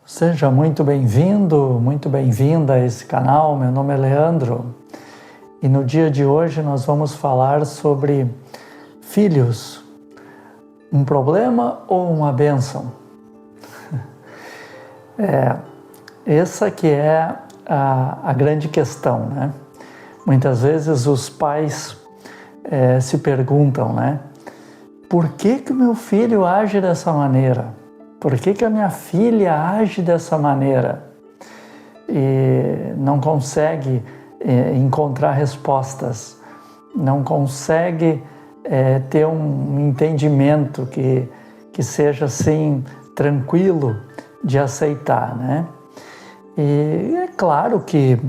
Seja muito bem-vindo, muito bem-vinda a esse canal. Meu nome é Leandro e no dia de hoje nós vamos falar sobre filhos, um problema ou uma bênção? Essa que é a grande questão, né? Muitas vezes os pais se perguntam, né? Por que o meu filho age dessa maneira? Por que a minha filha age dessa maneira? E não consegue encontrar respostas, não consegue ter um entendimento que seja assim tranquilo de aceitar, né? E é claro que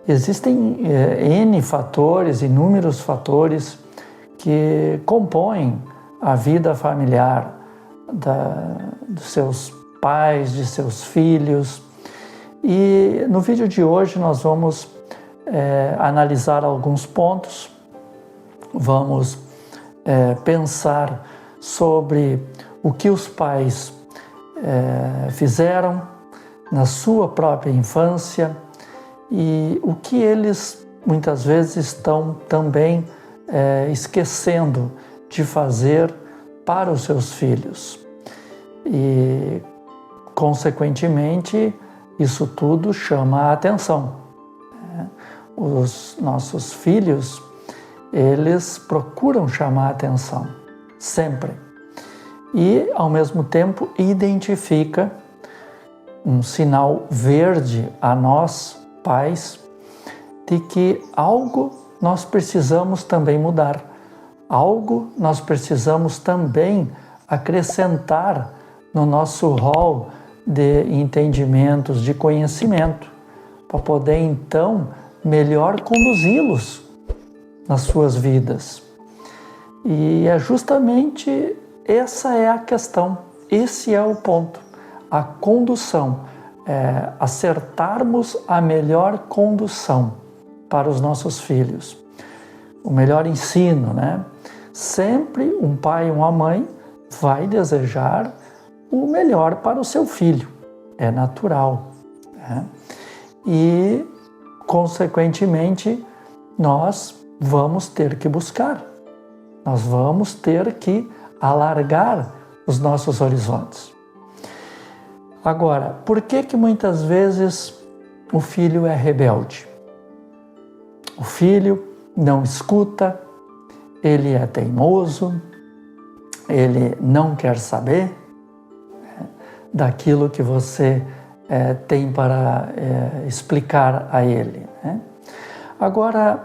existem N fatores, inúmeros fatores que compõem a vida familiar dos seus pais, de seus filhos. E no vídeo de hoje nós vamos analisar alguns pontos, vamos pensar sobre o que os pais fizeram na sua própria infância e o que eles muitas vezes estão também esquecendo de fazer para os seus filhos. E, consequentemente, isso tudo chama a atenção. Os nossos filhos, eles procuram chamar a atenção, sempre. E, ao mesmo tempo, identifica um sinal verde a nós, pais, de que algo nós precisamos também mudar. Algo nós precisamos também acrescentar no nosso rol de entendimentos, de conhecimento, para poder então melhor conduzi-los nas suas vidas. E é justamente essa é a questão, esse é o ponto, a condução, acertarmos a melhor condução para os nossos filhos, o melhor ensino, né? Sempre um pai e uma mãe vai desejar o melhor para o seu filho, é natural, né? E, consequentemente, nós vamos ter que buscar, nós vamos ter que alargar os nossos horizontes. Agora, por que muitas vezes o filho é rebelde? O filho não escuta, ele é teimoso, ele não quer saber daquilo que você tem para explicar a ele, né? Agora,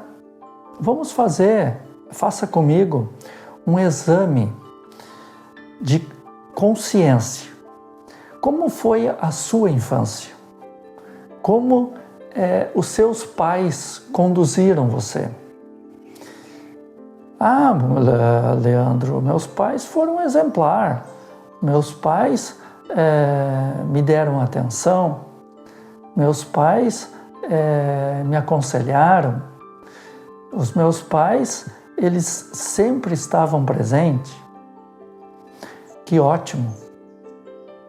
faça comigo um exame de consciência. Como foi a sua infância? Como os seus pais conduziram você? Ah, Leandro, meus pais foram um exemplar. Meus pais me deram atenção. Meus pais me aconselharam. Os meus pais, eles sempre estavam presentes. Que ótimo!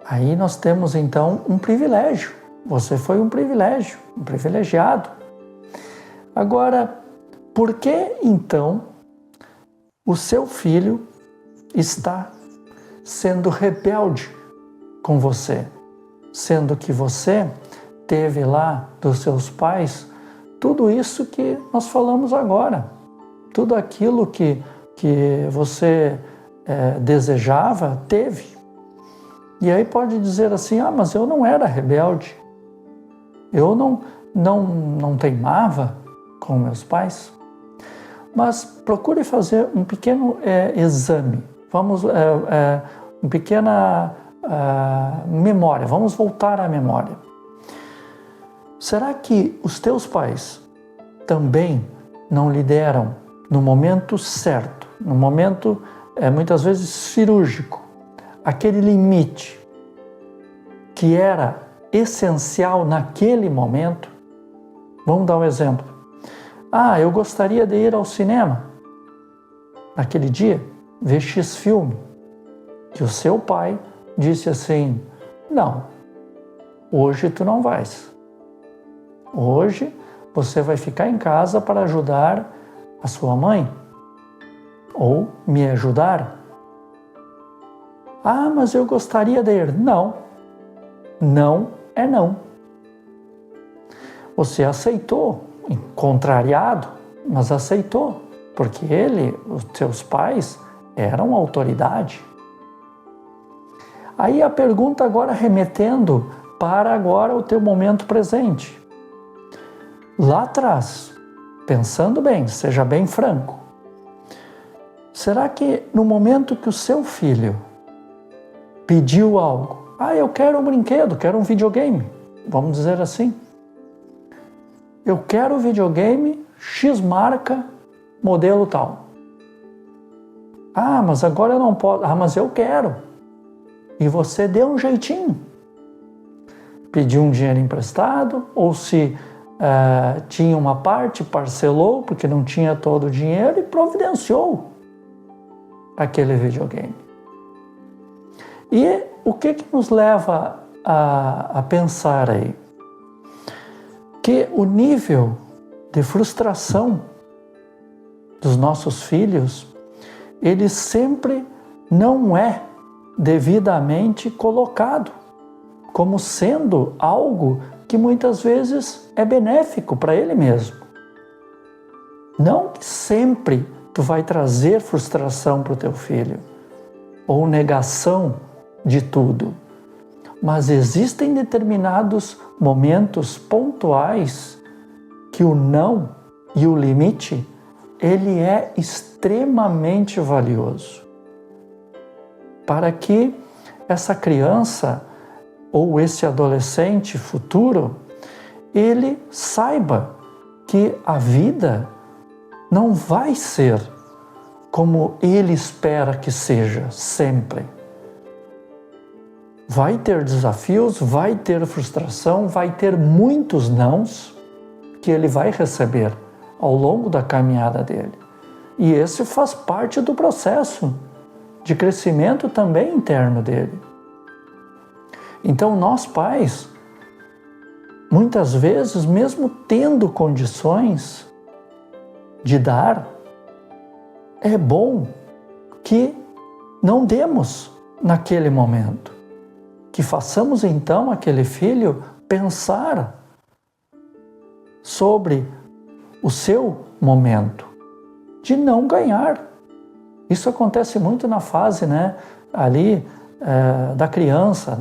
Aí nós temos então um privilégio. Você foi um privilégio, um privilegiado. Agora, por que então o seu filho está sendo rebelde com você, sendo que você teve lá dos seus pais tudo isso que nós falamos agora, tudo aquilo que você desejava, teve. E aí pode dizer assim, mas eu não era rebelde, eu não teimava com meus pais. Mas procure fazer um pequeno exame, uma pequena memória, vamos voltar à memória. Será que os teus pais também não lhe deram no momento certo, no momento muitas vezes cirúrgico, aquele limite que era essencial naquele momento? Vamos dar um exemplo. Eu gostaria de ir ao cinema naquele dia, ver X filme. Que o seu pai disse assim, não, hoje tu não vais. Hoje você vai ficar em casa para ajudar a sua mãe ou me ajudar. Ah, mas eu gostaria de ir. Não. Não é não. Você aceitou, contrariado, mas aceitou, porque os seus pais eram autoridade. Aí a pergunta agora remetendo para agora o teu momento presente. Lá atrás, pensando bem, seja bem franco, será que no momento que o seu filho pediu algo, eu quero um brinquedo, quero um videogame, vamos dizer assim, eu quero o videogame X marca, modelo tal. Mas agora eu não posso. Mas eu quero. E você deu um jeitinho. Pediu um dinheiro emprestado, ou se tinha uma parte, parcelou, porque não tinha todo o dinheiro e providenciou aquele videogame. E o que nos leva a pensar aí? Que o nível de frustração dos nossos filhos, ele sempre não é devidamente colocado como sendo algo que muitas vezes é benéfico para ele mesmo. Não que sempre tu vai trazer frustração para o teu filho ou negação de tudo, mas existem determinados momentos pontuais que o não e o limite, ele é extremamente valioso para que essa criança ou esse adolescente futuro, ele saiba que a vida não vai ser como ele espera que seja sempre. Vai ter desafios, vai ter frustração, vai ter muitos nãos que ele vai receber ao longo da caminhada dele. E esse faz parte do processo de crescimento também interno dele. Então, nós pais, muitas vezes, mesmo tendo condições de dar, é bom que não demos naquele momento. Que façamos então aquele filho pensar sobre o seu momento de não ganhar. Isso acontece muito na fase, ali da criança,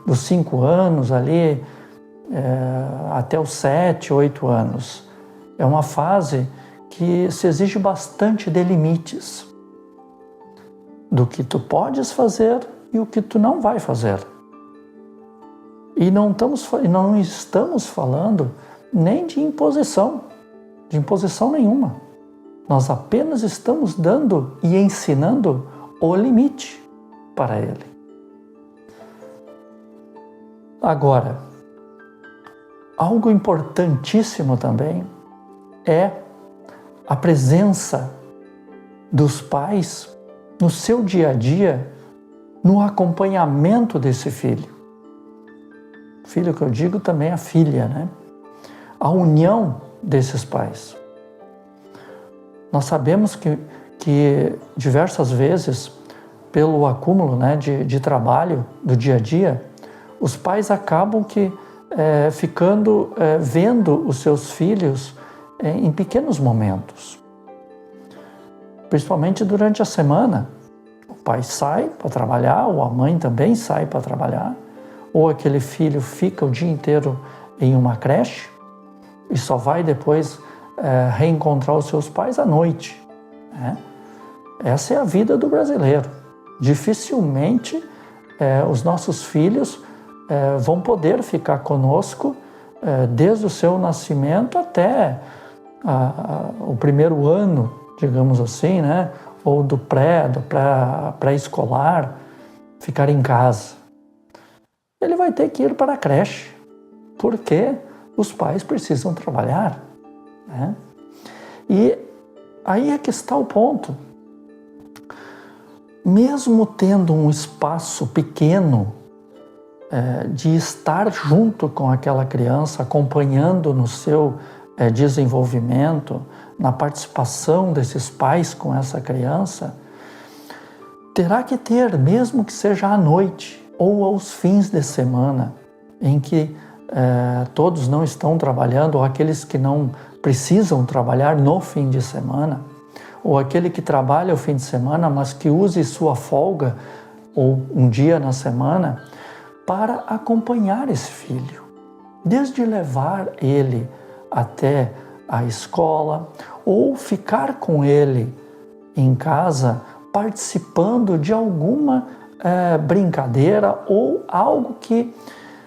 dos 5 anos ali até os 7, 8 anos. É uma fase que se exige bastante de limites do que tu podes fazer e o que tu não vai fazer. E não estamos falando nem de imposição nenhuma. Nós apenas estamos dando e ensinando o limite para ele. Agora, algo importantíssimo também é a presença dos pais no seu dia a dia, no acompanhamento desse filho. Filho que eu digo também a filha, A união desses pais. Nós sabemos que diversas vezes, pelo acúmulo de trabalho do dia a dia, os pais acabam ficando vendo os seus filhos em pequenos momentos. Principalmente durante a semana. O pai sai para trabalhar, ou a mãe também sai para trabalhar, ou aquele filho fica o dia inteiro em uma creche e só vai depois reencontrar os seus pais à noite. Essa é a vida do brasileiro. Dificilmente os nossos filhos vão poder ficar conosco desde o seu nascimento até o primeiro ano, digamos assim, ou do pré-escolar, ficar em casa. Ele vai ter que ir para a creche, porque os pais precisam trabalhar. E aí é que está o ponto. Mesmo tendo um espaço pequeno de estar junto com aquela criança, acompanhando no seu desenvolvimento, na participação desses pais com essa criança, terá que ter, mesmo que seja à noite ou aos fins de semana, em que todos não estão trabalhando, ou aqueles que não precisam trabalhar no fim de semana, ou aquele que trabalha o fim de semana, mas que use sua folga ou um dia na semana para acompanhar esse filho, desde levar ele até a escola ou ficar com ele em casa participando de alguma brincadeira ou algo que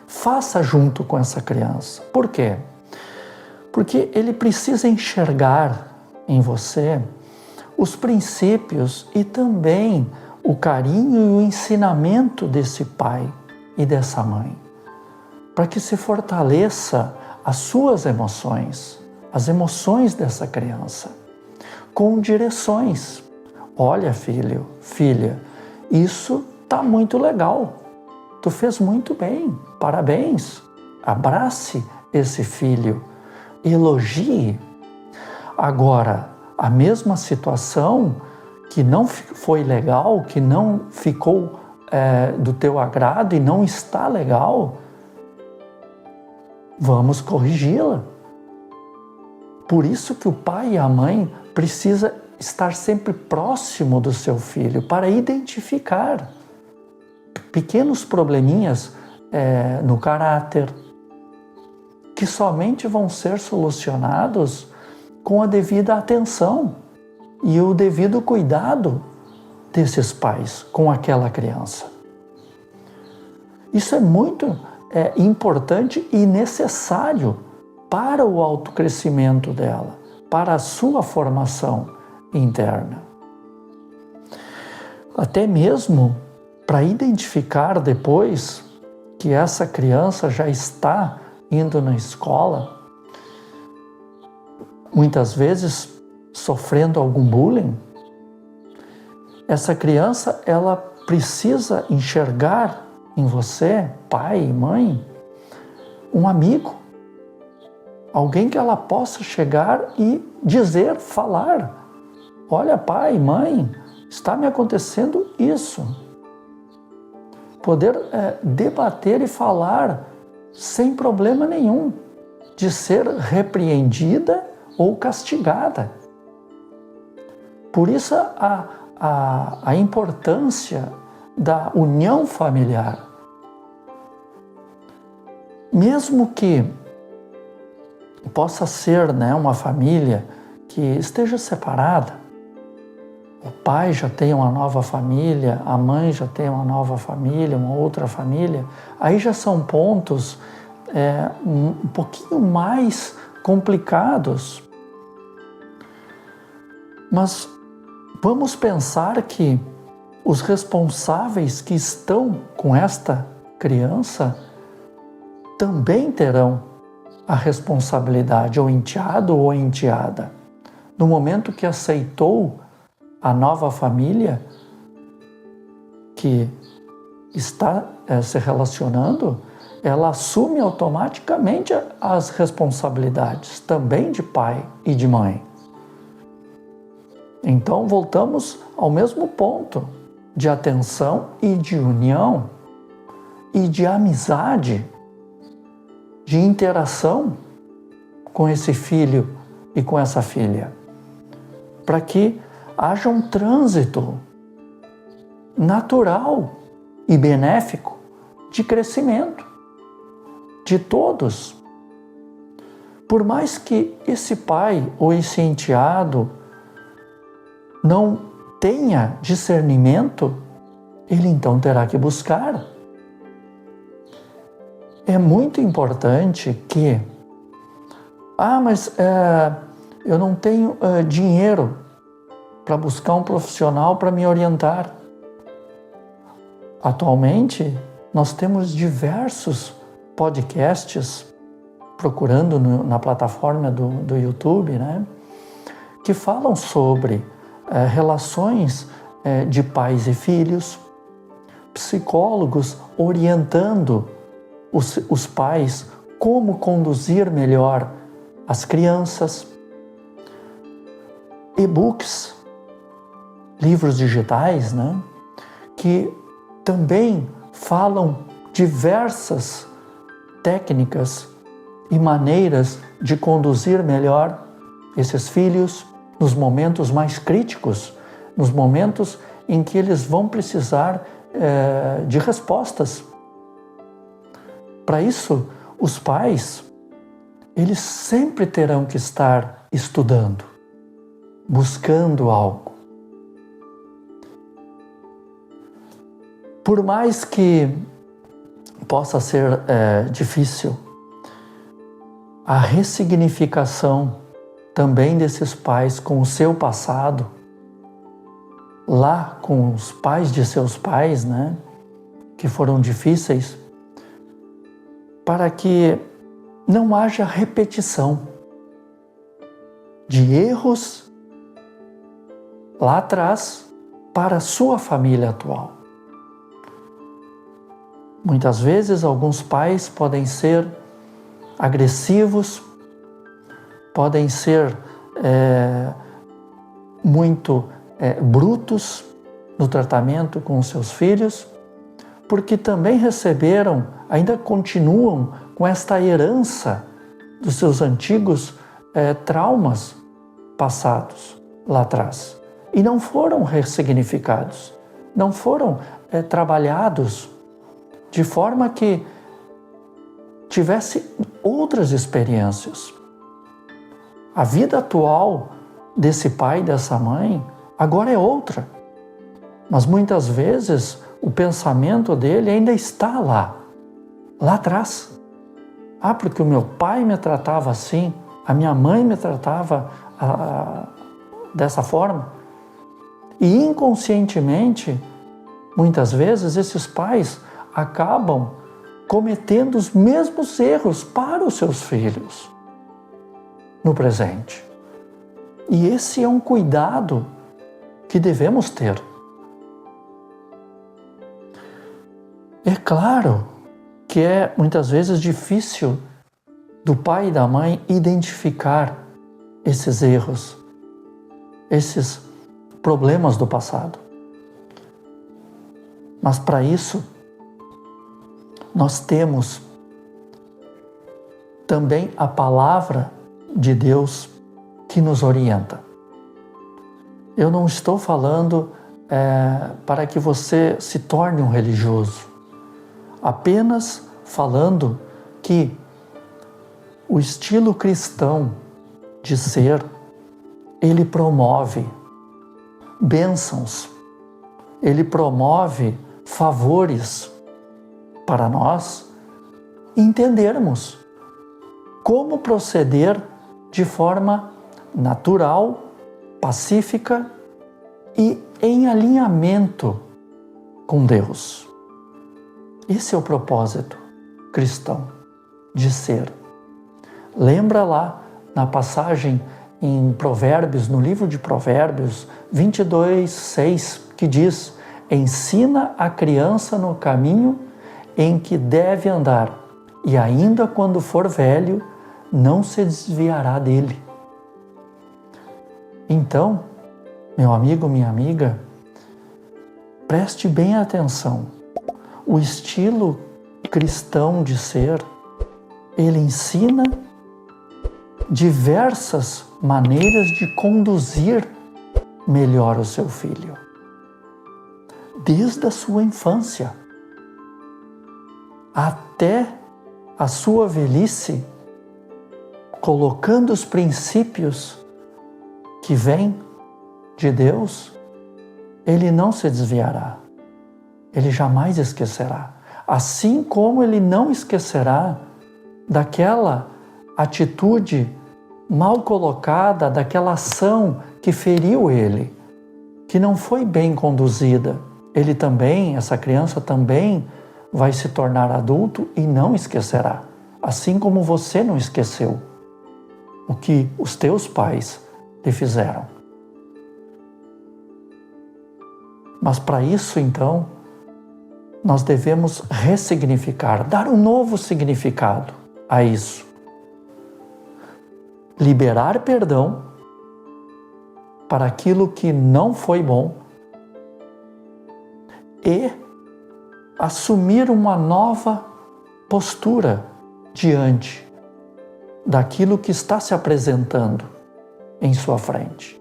faça junto com essa criança. Por quê? Porque ele precisa enxergar em você os princípios e também o carinho e o ensinamento desse pai e dessa mãe, para que se fortaleça as suas emoções, as emoções dessa criança, com direções. Olha, filho, filha, isso está muito legal, tu fez muito bem, parabéns, abrace esse filho, elogie. Agora, a mesma situação que não foi legal, que não ficou do teu agrado e não está legal, vamos corrigi-la. Por isso que o pai e a mãe precisam estar sempre próximo do seu filho para identificar pequenos probleminhas no caráter que somente vão ser solucionados com a devida atenção e o devido cuidado desses pais com aquela criança. Isso é muito importante e necessário para o autocrescimento dela, para a sua formação interna. Até mesmo para identificar depois que essa criança já está indo na escola, muitas vezes sofrendo algum bullying, essa criança ela precisa enxergar em você, pai e mãe, um amigo, alguém que ela possa chegar e dizer, falar: olha, pai, mãe, está me acontecendo isso. Poder debater e falar sem problema nenhum de ser repreendida ou castigada. Por isso a importância da união familiar. Mesmo que possa ser uma família que esteja separada, o pai já tem uma nova família, a mãe já tem uma nova família, uma outra família, aí já são pontos um pouquinho mais complicados. Mas vamos pensar que os responsáveis que estão com esta criança também terão a responsabilidade, ou enteado ou enteada. No momento que aceitou a nova família que está se relacionando, ela assume automaticamente as responsabilidades também de pai e de mãe. Então voltamos ao mesmo ponto de atenção e de união e de amizade, de interação com esse filho e com essa filha, para que haja um trânsito natural e benéfico de crescimento de todos. Por mais que esse pai ou esse enteado não tenha discernimento, ele então terá que buscar. É muito importante que, mas eu não tenho dinheiro para buscar um profissional para me orientar. Atualmente, nós temos diversos podcasts, procurando na plataforma do YouTube, que falam sobre relações de pais e filhos, psicólogos orientando os pais como conduzir melhor as crianças, e-books, livros digitais, né, que também falam diversas técnicas e maneiras de conduzir melhor esses filhos nos momentos mais críticos, nos momentos em que eles vão precisar de respostas. Para isso, os pais, eles sempre terão que estar estudando, buscando algo. Por mais que possa ser difícil, a ressignificação também desses pais com o seu passado, lá com os pais de seus pais, né, que foram difíceis, para que não haja repetição de erros lá atrás para a sua família atual. Muitas vezes, alguns pais podem ser agressivos, podem ser muito brutos no tratamento com os seus filhos, porque também receberam, ainda continuam com esta herança dos seus antigos traumas passados lá atrás. E não foram ressignificados, não foram trabalhados de forma que tivesse outras experiências. A vida atual desse pai e dessa mãe agora é outra, mas muitas vezes o pensamento dele ainda está lá atrás. Porque o meu pai me tratava assim, a minha mãe me tratava dessa forma. E inconscientemente, muitas vezes, esses pais acabam cometendo os mesmos erros para os seus filhos no presente. E esse é um cuidado que devemos ter. É claro que é muitas vezes difícil do pai e da mãe identificar esses erros, esses problemas do passado. Mas para isso, nós temos também a palavra de Deus que nos orienta. Eu não estou falando para que você se torne um religioso, apenas falando que o estilo cristão de ser, ele promove bênçãos, ele promove favores para nós entendermos como proceder de forma natural, pacífica e em alinhamento com Deus. Esse é o propósito cristão de ser. Lembra lá na passagem em Provérbios, no livro de Provérbios 22:6, que diz: ensina a criança no caminho em que deve andar, e ainda quando for velho, não se desviará dele. Então, meu amigo, minha amiga, preste bem atenção. O estilo cristão de ser, ele ensina diversas maneiras de conduzir melhor o seu filho, desde a sua infância até a sua velhice, colocando os princípios que vêm de Deus, ele não se desviará, ele jamais esquecerá. Assim como ele não esquecerá daquela atitude mal colocada, daquela ação que feriu ele, que não foi bem conduzida. Ele também, essa criança também vai se tornar adulto e não esquecerá, assim como você não esqueceu o que os teus pais lhe fizeram. Mas para isso, então, nós devemos ressignificar, dar um novo significado a isso. Liberar perdão para aquilo que não foi bom e assumir uma nova postura diante daquilo que está se apresentando em sua frente.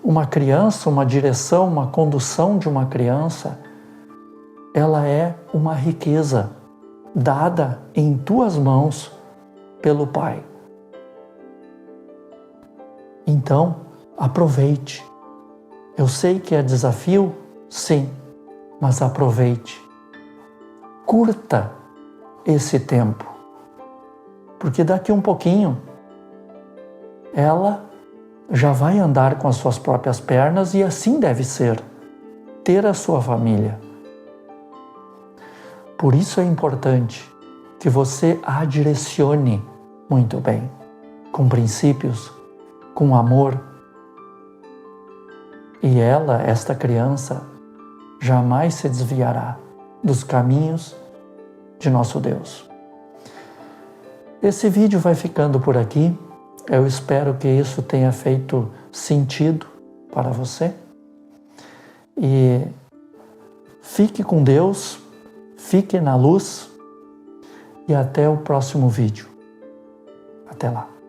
Uma criança, uma direção, uma condução de uma criança, ela é uma riqueza dada em tuas mãos pelo Pai. Então, aproveite. Eu sei que é desafio, sim, mas aproveite. Curta esse tempo, porque daqui um pouquinho ela já vai andar com as suas próprias pernas e assim deve ser, ter a sua família. Por isso é importante que você a direcione muito bem, com princípios, com amor. E ela, esta criança, jamais se desviará dos caminhos de nosso Deus. Esse vídeo vai ficando por aqui. Eu espero que isso tenha feito sentido para você. E fique com Deus, fique na luz e até o próximo vídeo. Até lá.